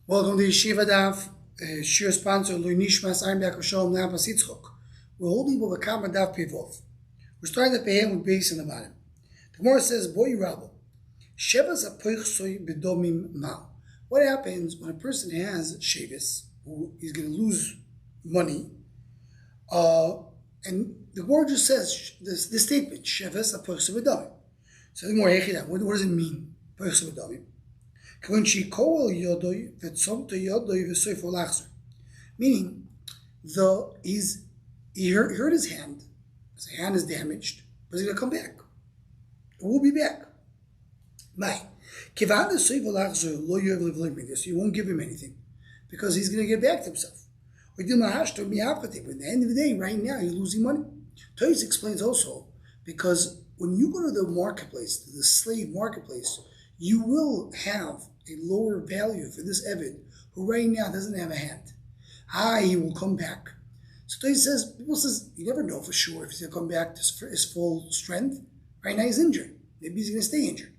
Welcome to Yeshiva Daf. Shir sponsor Lui Nishmas Einberg Shalom Lampas Yitzchok. We're holding Bava Kama Daf Pivov. We're starting the Pehem with base in the bottom. The Gemara says, Boy Rabbo, Shevas Apoich Soy Bedomim Mal. What happens when a person has Shevis, who is going to lose money, and the Gemara just says this statement, Shevas Apoich Soy Bedomim. So the Gemara, what does it mean, Apoich Soy Bedomim? Meaning, he hurt his hand. His hand is damaged, but he's going to come back. It will be back. So you won't give him anything because he's going to get back to himself. But at the end of the day, right now, he's losing money. Toys explains also because when you go to the marketplace, to the slave marketplace, you will have a lower value for this Evid who right now doesn't have a hand. He will come back. So he says, people says, you never know for sure if he's going to come back to his full strength. Right now he's injured. Maybe he's going to stay injured.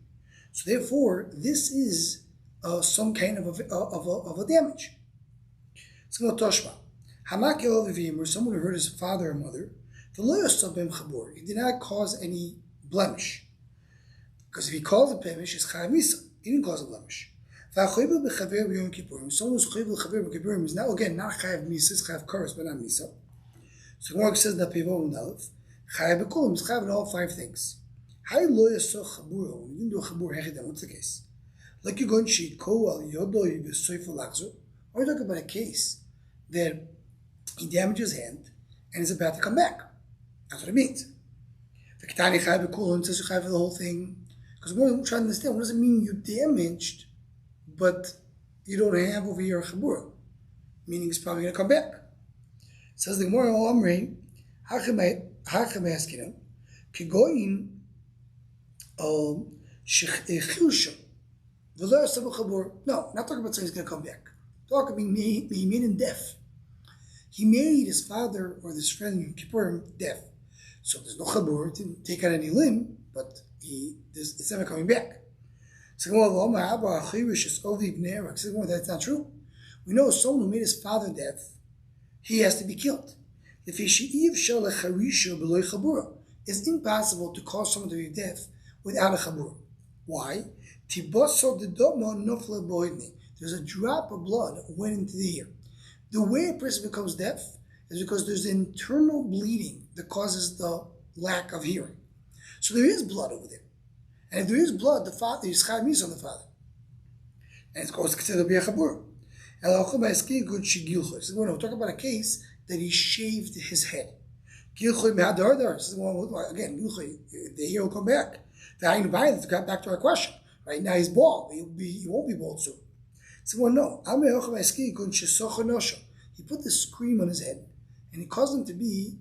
So therefore, this is some kind of a damage. So Toshma. Or someone who hurt his father or mother, he did not cause any blemish. Because if he caused a blemish, it's chayav misa. He didn't cause a blemish. Someone who's chayav b'chaver b'kippurim is now again not chayav misa, it's chayav karos, but not misa. So Gemara says that pivot and aleph chayav b'kulim is chayav in all five things. How lo yaso chaburo? When you didn't do a chabur hechidam, what's the case? Like you're going shiko al yodoi v'soifo lachzor, or you talk about a case that he damaged his hand and is about to come back. That's what it means. The Ketani chayav b'kulim says you chayav for the whole thing. Because we're trying to understand, what does it mean you damaged, but you don't have over here a chabura? Meaning it's probably going to come back. Says the Gemara, Omri, Hachem Eskina, Kigoyin, Shechilsha, V'lo Yasabu Chabur. No, not talking about saying he's going to come back. Talking about he made him deaf. He made his father or his friend in Kippurim deaf. So there's no chabur, didn't take out any limb, but it's never coming back. So that's not true. We know someone who made his father deaf, he has to be killed. It's impossible to cause someone to be deaf without a chabur. Why? There's a drop of blood that went into the ear. The way a person becomes deaf is because there's internal bleeding that causes the lack of hearing. So there is blood over there. And if there is blood, the father is chayav misa on the father. And it's considered to be a chabur. So we're talking about a case that he shaved his head. Again, the hair will come back. Back to our question. Right now he's bald. He won't be bald soon. So no. He put this cream on his head and he caused him to be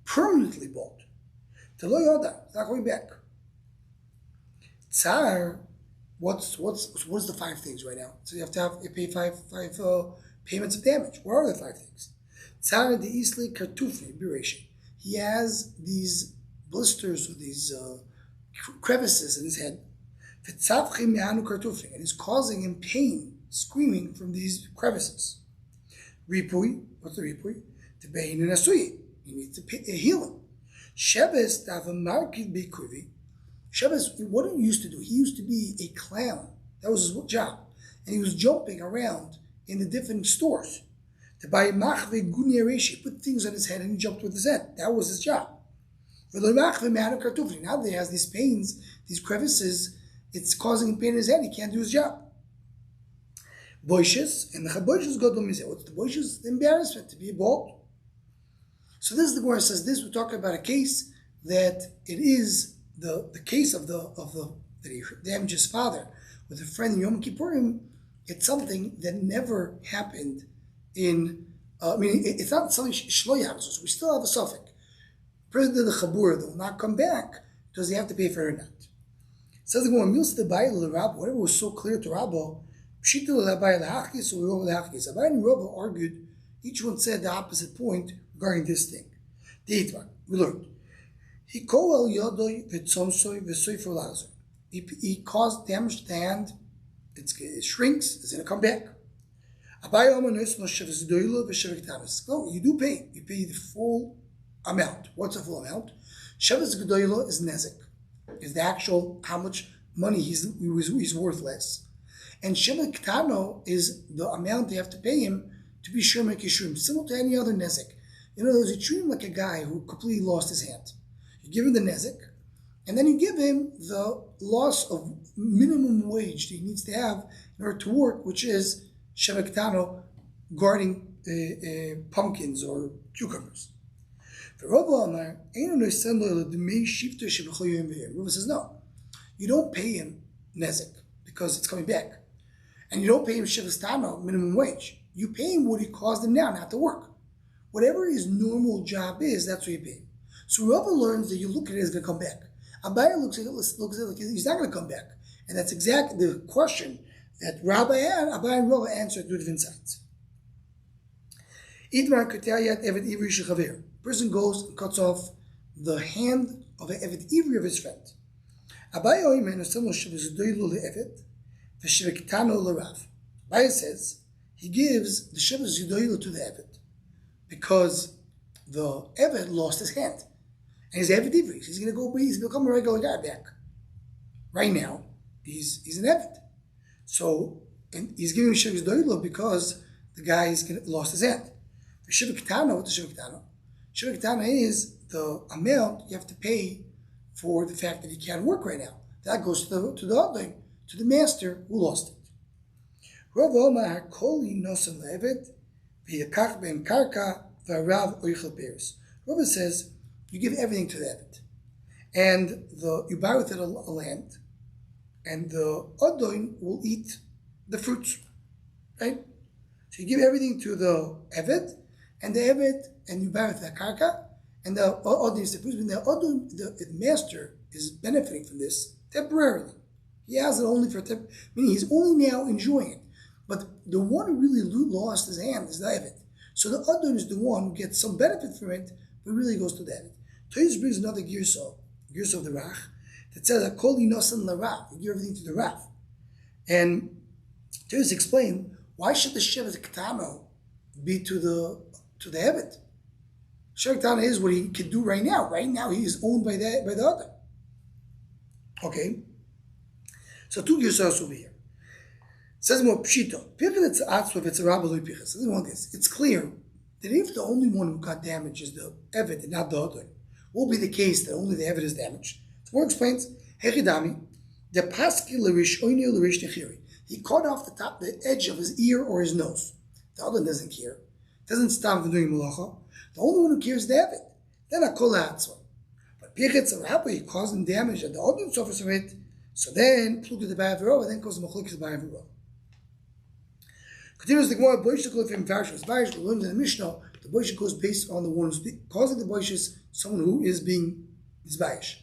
permanently bald. It's not going back. Tsar, what's the five things right now? So you have to pay five payments of damage. What are the five things? Tsar the Isli Kartufni Biration. He has these blisters or these crevices in his head. And it's causing him pain, screaming from these crevices. Ripui, what's the ripui? The bein and asui. He needs to heal him. Sheves Davamarkid Bikuvi. Sheves, what he used to do, he used to be a clown. That was his job. And he was jumping around in the different stores to buy machve guniereshi, put things on his head and he jumped with his head. That was his job. Now that he has these pains, these crevices, it's causing him pain in his head. He can't do his job. Boishes, and the chaboishes go to mizeh. What's the boishes? The embarrassment to be bald. So this is the Gemara says this. We're talking about a case that it is the case of that he damaged his father with a friend in Yom Kippurim. It's something that never happened in. It's not something shlo yachzos. So we still have a suffix. Person did the chabur, will not come back. Does he have to pay for it or not? Says the Gemara, Mils the Bayil the Rabbo. Whatever was so clear to Rabbo, Pshitul the Bayil the Hachis, so we go over the Hachis. Abai and Rabbo argued. Each one said the opposite point regarding this thing. The eighth one, we learned. He caused damage to the hand. It shrinks. It's going to come back. No, you do pay. You pay the full amount. What's the full amount? Shavas Gedoyla is Nezik, is the actual how much money he's worth less. And Sheva Ktano is the amount they have to pay him to be Shurma Kishurim, similar to any other Nezik. In other words, you treat him like a guy who completely lost his hand. You give him the Nezik, and then you give him the loss of minimum wage that he needs to have in order to work, which is Sheva Ktano guarding pumpkins or cucumbers. Rava says no, you don't pay him Nezik because it's coming back. And you don't pay him Shivas Tano, minimum wage. You pay him what he caused him now not to work. Whatever his normal job is, that's what you pay him. So Rava learns that you look at it as going to come back. Abaya looks at it like he's not going to come back. And that's exactly the question that Rabbi and Abaya and Rava answered through different sides. Person goes and cuts off the hand of an Evet Ivri of his friend. Abaya says he gives the Shivas Yudoilu to the Evet because the Evet lost his hand. And he's Evet Ivri. He's going to go, he's become a regular guy back. Right now, he's an Evet. So, and he's giving Shivas Yudoilu because the guy lost his hand. For Shiva Ketana, what is Shiva Ketana? Shiva Ketana is the amount you have to pay for the fact that he can't work right now. That goes to the other, to the master who lost it. Rava says you give everything to the Evet, and you buy with it a land, and the Adoin will eat the fruits, right? So you give everything to the Evet, and the Evet, and you buy with the karka, and the Adoin is the fruits. The Adoin, the master is benefiting from this temporarily. He has it only for meaning he's only now enjoying it. But the one who really lost his hand is the Evet. So the Adon is the one who gets some benefit from it, but really goes to the Evet. Toyos brings another Girso of the Rach, that says, Akoli nosan l'Rav, you give everything to the Rav. And Toyos explain, why should the Shiva Ketano be to the Evet? Shiva Ketano is what he can do right now. Right now he is owned by the other. Okay? So two Girsos over here. Says more pshito. It's clear that if the only one who got damaged is the Evet and not the other, will be the case that only the Evet is damaged. So more explains, Hechidami, the paski l'rish oini l'rish nechiri. He cut off the edge of his ear or his nose. The other doesn't care. Doesn't stop from doing malacha. The only one who cares is the Evet. Then a kol ha'atzor. But Pirchetz Rabbi, he caused him damage and the other suffers from it. So then, plug to the Bava, and then goes the machlokes of Bava. Continues the Gemara, Boishikol from Farshas Baish, we learned in the Mishnah, the Boishik goes based on the one who's causing the Boishis, someone who is being Baish.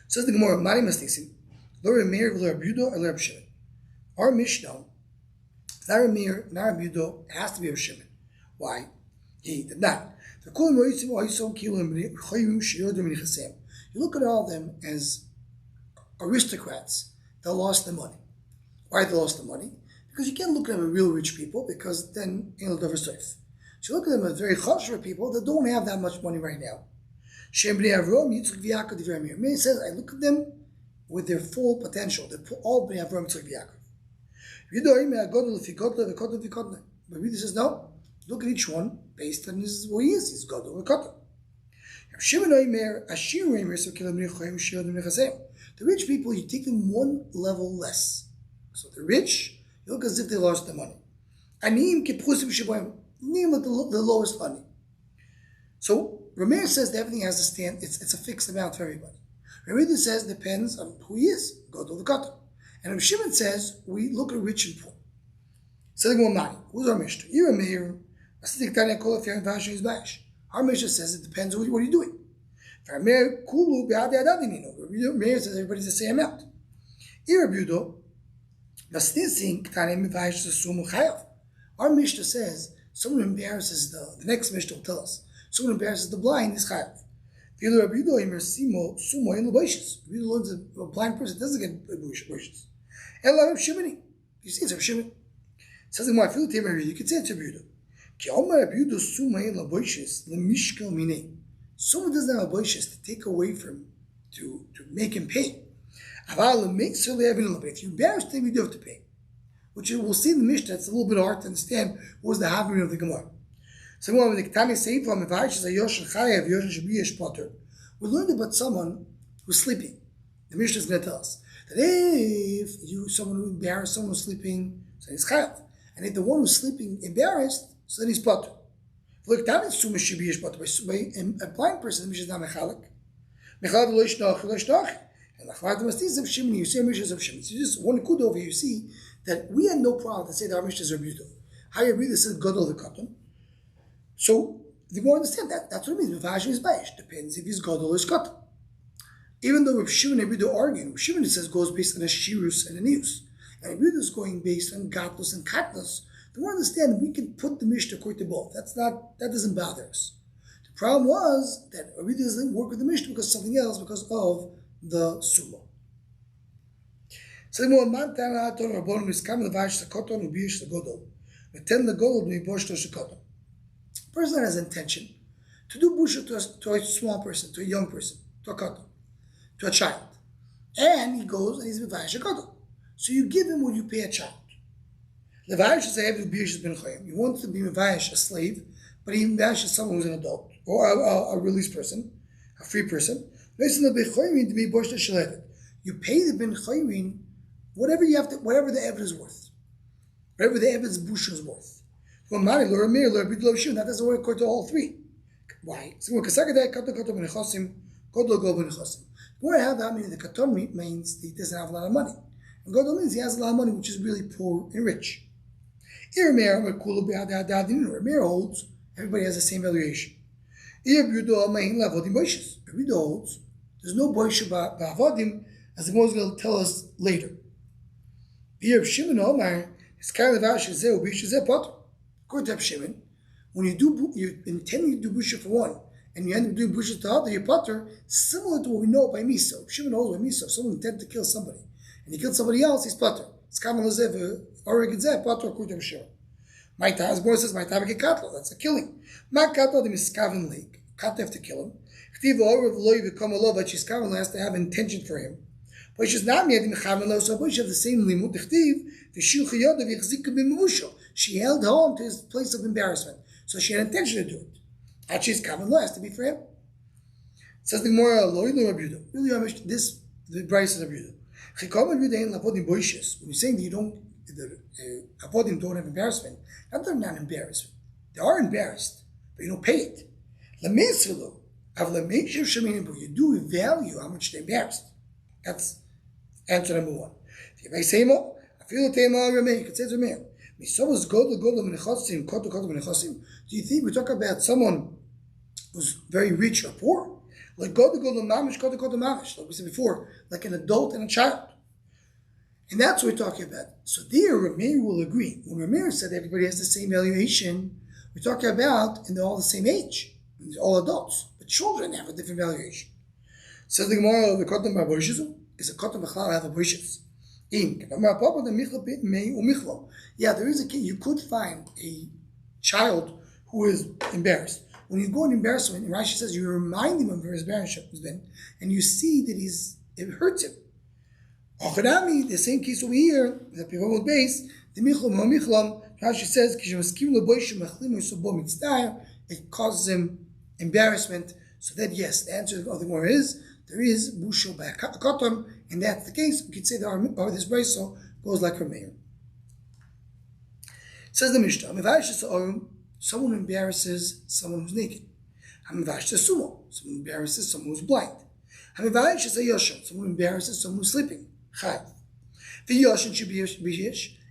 Says the Gemara, Mari Mastisim, Lori Meir, Lori Abudo, and Lori Shimon. Our Mishnah, Nara Meir, Nara Abudo, has to be a Shimon. Why? He did not. You look at all of them as aristocrats that lost the money. Why they lost the money? Because you can't look at them as real rich people, because then you'll never safe. So you look at them as very chosher people that don't have that much money right now. Meir says, I look at them with their full potential. They're all Bnei Avram Yitzchak v'Yaakov. But Rita says, no, look at each one based on who he is. He's Gadol v'Kotel. The rich people, you take them one level less. So the rich, you look as if they lost the money. Aniyim kipchusim shiboyim. Name like the lowest money. So Rameir says that everything has to stand. It's a fixed amount for everybody. Rameir says it depends on who he is. Gadol v'Kotel. And Rav Shimon says we look at rich and poor. So they go money. Who's our Mishnah? You're Rameir. Our Mishnah says it depends on what you're doing. Rameir says everybody's the same amount. Our Mishnah says someone embarrasses the next Mishnah will tell us. Someone embarrasses the blind is chayav. The other Rabbi Yudo learns a blind person doesn't get bushes. Ela Rav Shimoni. You see, it's Rav Shimon. Says the Gemara, "Feel tamer you could say it to Yehuda. Ki Omer Yehuda sumay laboishes lemishkel minei. Someone doesn't have a boishes to take away from to make him pay. But if you embarrass him, you do have to pay. Which we'll see in the Mishnah. It's a little bit hard to understand what was the having of the Gemara. So we learned about someone who's sleeping. The Mishnah is going to tell us that if someone who embarrassed someone who's sleeping, so he's chayav. And if the one who's sleeping embarrassed, so then he's potter. Look, that is by a blind person, the Mishnah is not mechalik. Mechalik lo yishnoch. And you see Mishnahs of Shimon. So just one kud over here, you see that we had no problem to say that our Mishnahs are beautiful. How you read this is Gadol the Katan. So the more understand that. That's what it means. Mevashim is Bayish. Depends if he's Gadol or Katan. Even though Reb Shimon and Yehuda arguing, Reb Shimon says goes based on a Shirus and a Nius. And Yehuda is going based on Gatlus and Katnus. The more understand we can put the Mishnah according to both. That doesn't bother us. The problem was that Yehuda doesn't work with the Mishnah because of something else, because of the sumo. So the more man tana aton rabon miskam levash sakoton ubiyish sagodol. Meten legodol mibosh to sakoton. Person has intention to do busha to a small person, to a young person, to a koton, to a child, and he goes and he's mevayish a koton. So you give him what you pay a child. Levayish is a heavy ubiyish ben chayim. You want to be mevayish a slave, but he mevayish someone who's an adult or a released person, a free person. You pay the ben chayrin whatever you have to, whatever the evidence is worth, whatever the evidence busha is worth. That doesn't work according to all three. Why? More have that meaning the katon means he doesn't have a lot of money, and gadol means he has a lot of money, which is really poor and rich. Rameir holds everybody has the same valuation. Yehuda holds there's no boisha ba'avodim, as the Gemara is going to tell us later. Shimon Omar is kind of according to Shimon, when you intend to do busha for one, and you end up doing busha to the other, you're potter, similar to what we know by miso. Shimon holds by miso. If someone intended to kill somebody, and he killed somebody else, he's potter. It's kamal lezev or gedzeh potter according to Shimon. My time, Gemara says, my time a katla. That's a killing. My katla the miskaven lake. Katla have to kill him. But she's has to have intention for him. But she's not made so she have the same limud. She held on to his place of embarrassment, so she had intention to do it. And she's has to be for him. Says the Gemara, really, this the Bryce is a beautiful. When you're saying that you don't, the avodim don't have embarrassment, not they're not embarrassed. They are embarrassed, but you don't pay it. You do value how much they're embarrassed. That's answer number one. If you say more, I feel the you can say to me. Do you think we talk about someone who's very rich or poor? Like like we said before, like an adult and a child. And that's what we're talking about. So there, Rameir will agree. When Rameir said everybody has the same valuation, we're talking about, and they're all the same age. They're all adults. But children have a different valuation. Says the Gemara, the Kotam Ba'Boishizu is a Kotam B'chlal have a Boishiz. Yeah, there is a kid. You could find a child who is embarrassed. When you go in embarrassment, Rashi says you remind him of where his embarrassment has been, and you see that it hurts him. The same case over here, the Pivot base, the Michlam, Rashi says, it causes him embarrassment. So that yes, the answer of the Gemara is there is bushel by a cotton, and that's the case. We could say that this brayso goes like Rameir. Says the Mishnah, someone embarrasses someone who's naked. Someone embarrasses someone who's blind. Someone embarrasses someone who's sleeping. The yoshin should be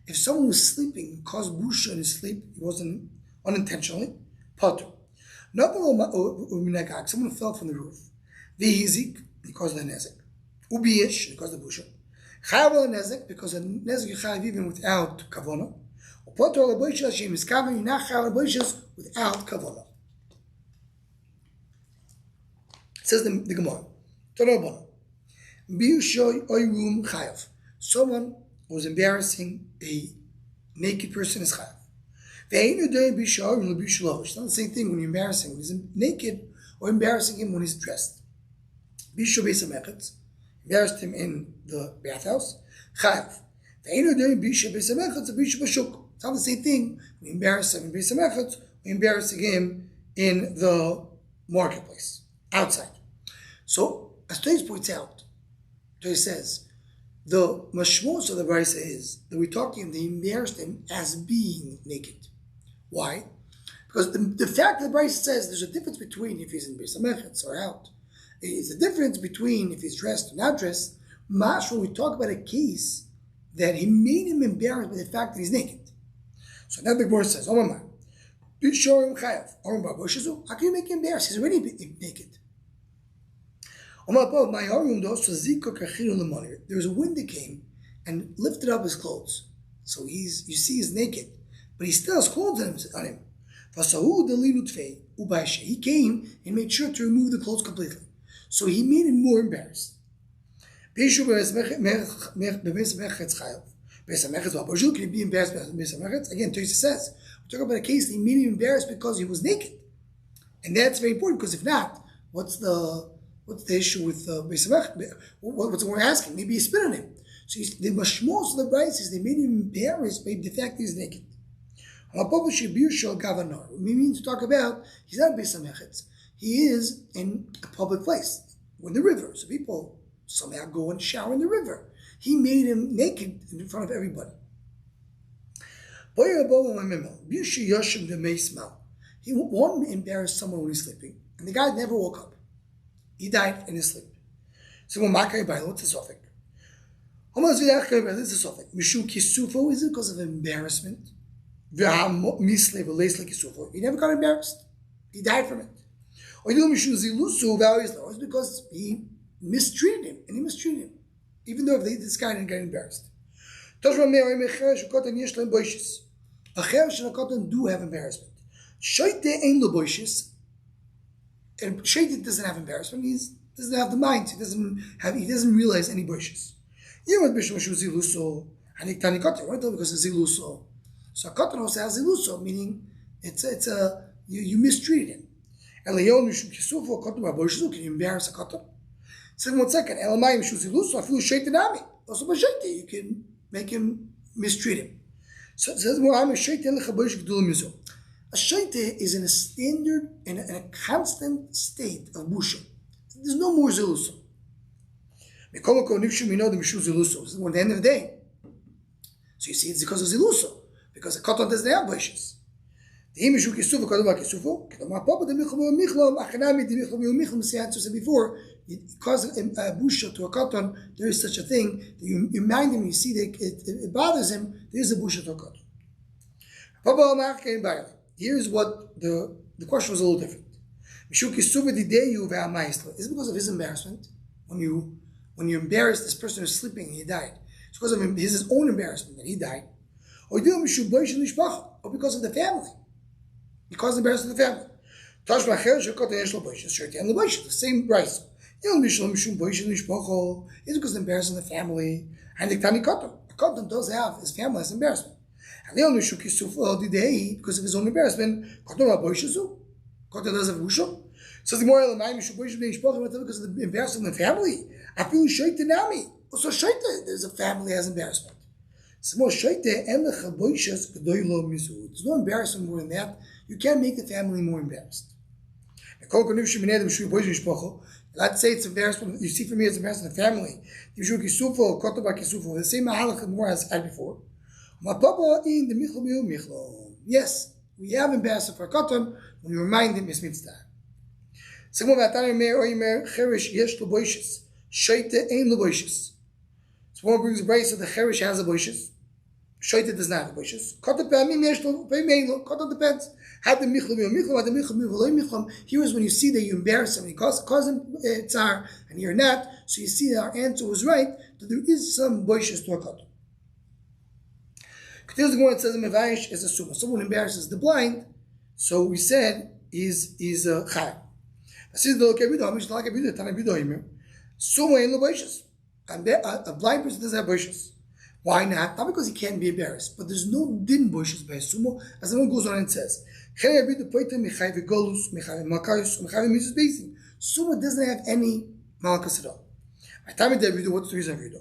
if someone was sleeping and caused busha in his sleep, it wasn't unintentionally, potter. Someone fell from the roof. V'hizik, he caused the nezek. Ubiyish, he caused the busha. Chayav nezek, because the nezek you chayav even without kavona. Potter l'boishes, Hashem is kavan, you're not chayav l'boishes without kavona. Says the Gemara. Torah Biyushoy oyrum chayav. Someone was embarrassing a naked person is chayav. It's not the same thing when you're embarrassing when he's naked or embarrassing him when he's dressed. Bisho Besamechet, embarrassed him in the bathhouse, chayav. It's not the same thing when you embarrass him in Besamechet or embarrassing him in the marketplace, outside. So, as Toys points out, Toys says, the mashmos of the brisa is that we're talking, they embarrassed him as being naked. Why? Because the fact that the brisa says there's a difference between if he's in Beis HaMechetz or out. It's the difference between if he's dressed or not dressed. Mashma, we talk about a case that he made him embarrassed by the fact that he's naked. So now the Gemara says, how can you make him embarrassed? He's already naked. There was a wind that came and lifted up his clothes. So you see he's naked, but he still has clothes on him. He came and made sure to remove the clothes completely. So he made him more embarrassed. Can he be embarrassed? Again, Tosa says, we're talking about a case that he made him embarrassed because he was naked. And that's very important, because if not, what's the issue with what's we're asking? Maybe he spit on him. So the mashmos of the brayos is they made him embarrassed by the fact that he's naked. We mean to talk about he's not Beis HaMechetz. He is in a public place, in the river. So people somehow go and shower in the river. He made him naked in front of everybody. He won't embarrass someone when he's sleeping, and the guy never woke up. He died in his sleep. So what's the suffix? This is suffix. Mishum kisufo, is it because of embarrassment? He never got embarrassed. He died from it. Or it's because he mistreated him, and he mistreated him, even though this guy didn't get embarrassed. A cheresh and a cotton do have embarrassment. Shaite ain't lo boishes, and Shaite doesn't have embarrassment. He doesn't have the mind. He doesn't realize any boishes. You know bishum shu ziluso, and he tani cotton. Why? Because of ziluso. So a cotton also has ziluso, meaning you mistreated him. And leon mishum kisufo cotton ba boishes. Can you embarrass a cotton? Second, 1 second. Elamai mishum ziluso. I feel Shaite nami. Also by Shaite, you can make him mistreat him. So it says, a shaite is in a standard, in a constant state of busha. There's no more ziluso. When the end of the day, so you see it's because of ziluso, because the cotton doesn't have bushes. Before, because a busha to a cotton, there is such a thing. You mind him, you see that it bothers him, there is a busha to a cotton. Here's what the question was a little different. Is it because of his embarrassment? When you embarrass this person who's sleeping and he died, it's because of his own embarrassment that he died. Or because of the family. Because of the embarrassment of the family. The same price. It's because of the embarrassment of the family. And the cotton does have his family as embarrassment. And because of his own embarrassment, cotton does have busha. So the moral because of the embarrassment of the family. I feel shaita nami. Also shaita, there's a family has embarrassment. There's no embarrassment more than that. You can't make the family more embarrassed. Let's say it's embarrassment. You see, for me, it's embarrassment of the family. The same halakha more as had before. Yes, we have embarrassment for cotton when you remind him it's mitzvah. So one brings a brace of the cherish has a boishes. Shaita does not have a boishes. Cotton depends. Had the michlam, had the michlam. Here is when you see that you embarrass him, and cause him tsar, and you're not. So you see that our answer was right, that there is some boishes to a cotton. Continues the Gemara, it says Mevayish is a suma. Someone embarrasses the blind, so we said is a chayv. Suma in the boishes. A blind person doesn't have boishes. Why not? Not because he can't be embarrassed, but there's no din bushes by sumo, as the one goes on and says. Sumo doesn't have any malchus at all. What's the reason for you?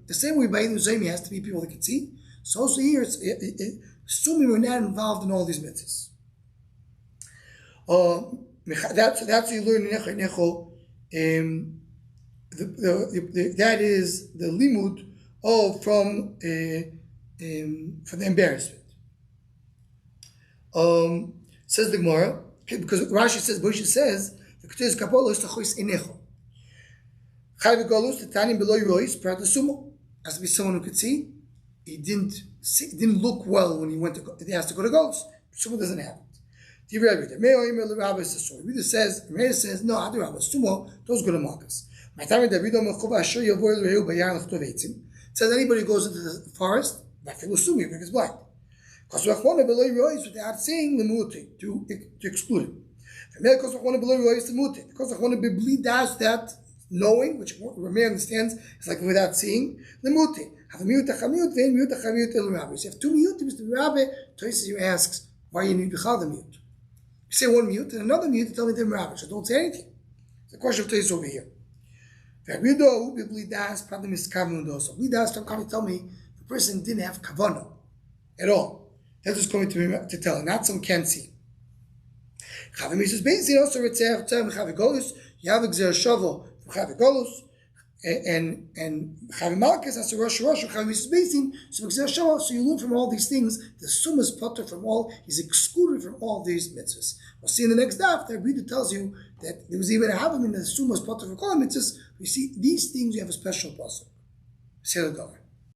The same way by Zayim has to be people that can see. So also here, assuming we're not involved in all these mitzvahs. That's you learn that is the limud from the embarrassment. Says the Gemara, because Rashi says, Boshi says, the Ketez Kapolo is Tachois Enecho. Chayv Golus, the Tanim below Rois, Prat Sumo. Has to be someone who could see. He didn't look well when he has to go to Golus. Sumo doesn't have it. The Rabbi says, no, Adi Rabbi, Sumo, those go to Malchus. It says anybody who goes into the forest, that will assume you because blind. Because without seeing the muti to exclude him. Because that knowing, which Rami understands, is like without seeing the muti. So you have two mutim. The Rabbi Tosis asks why you need to call the mute. You say one mute and another mute to tell me the Rabbi, so don't say anything. It's the question of Tosis over here. Problem is don't tell me the person didn't have kavanah at all. That's what's going to tell, not some can't see. You have a gzer shovel from Chavigolus, and Chavimalkes has a Rosh Chavimis Basin, so gzer shovel. So you learn from all these things. The Summa is potter from all. He's excluded from all these mitzvahs. We'll see in the next daf that Rita tells you that there was even a havim in the Summa is potter from all mitzvahs. We see these things. You have a special pasuk. Say the Dover.